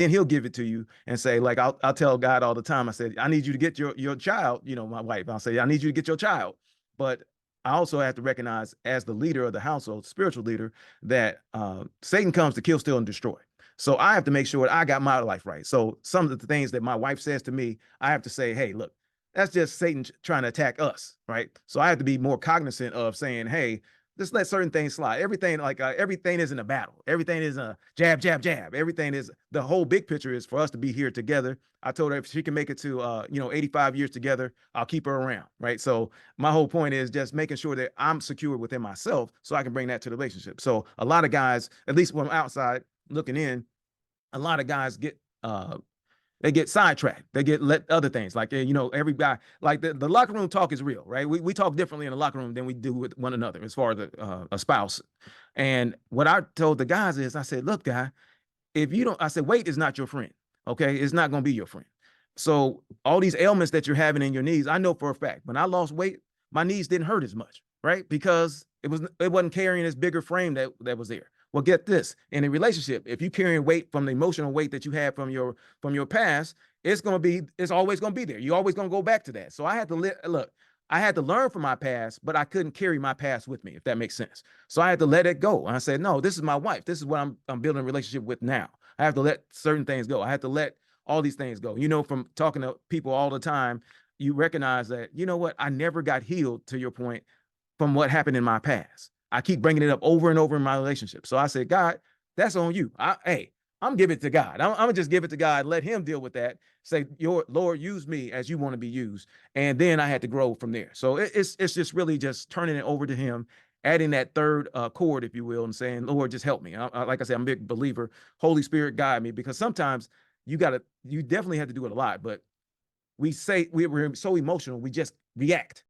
then he'll give it to you and say, like, I'll tell God all the time. I said, I need you to get your child, my wife. I'll say, I need you to get your child. But I also have to recognize, as the leader of the household, spiritual leader, that Satan comes to kill, steal, and destroy. So I have to make sure that I got my life right. So some of the things that my wife says to me, I have to say, hey, look, that's just Satan trying to attack us, right? So I have to be more cognizant of saying, hey, just let certain things slide. Everything isn't a battle. Everything isn't a jab, jab, jab. Everything is, the whole big picture is for us to be here together. I told her if she can make it to 85 years together, I'll keep her around, right? So my whole point is just making sure that I'm secure within myself so I can bring that to the relationship. So a lot of guys, at least from outside looking in, a lot of guys they get sidetracked. They get let other things, like, every guy, like the locker room talk is real, right? We talk differently in the locker room than we do with one another as far as a spouse. And what I told the guys is, I said, look, guy, if you don't, I said, weight is not your friend. Okay. It's not going to be your friend. So all these ailments that you're having in your knees, I know for a fact, when I lost weight, my knees didn't hurt as much, right? Because it wasn't carrying this bigger frame that was there. Well, get this, in a relationship, if you're carrying weight from the emotional weight that you had from your past, it's always going to be there. You're always going to go back to that. So I had to look, I had to learn from my past, but I couldn't carry my past with me, if that makes sense. So I had to let it go. And I said, no, this is my wife. This is what I'm building a relationship with now. I have to let certain things go. I have to let all these things go. From talking to people all the time, you recognize that, you know what, I never got healed, to your point, from what happened in my past. I keep bringing it up over and over in my relationship. So I said, God, that's on you. I'm giving it to God. I'm gonna just give it to God, let him deal with that. Say, your Lord, use me as you want to be used. And then I had to grow from there. So it's just really just turning it over to him, adding that third chord, if you will, and saying, Lord, just help me. Like I said, I'm a big believer. Holy Spirit, guide me, because sometimes you definitely have to do it a lot, but we're so emotional, we just react.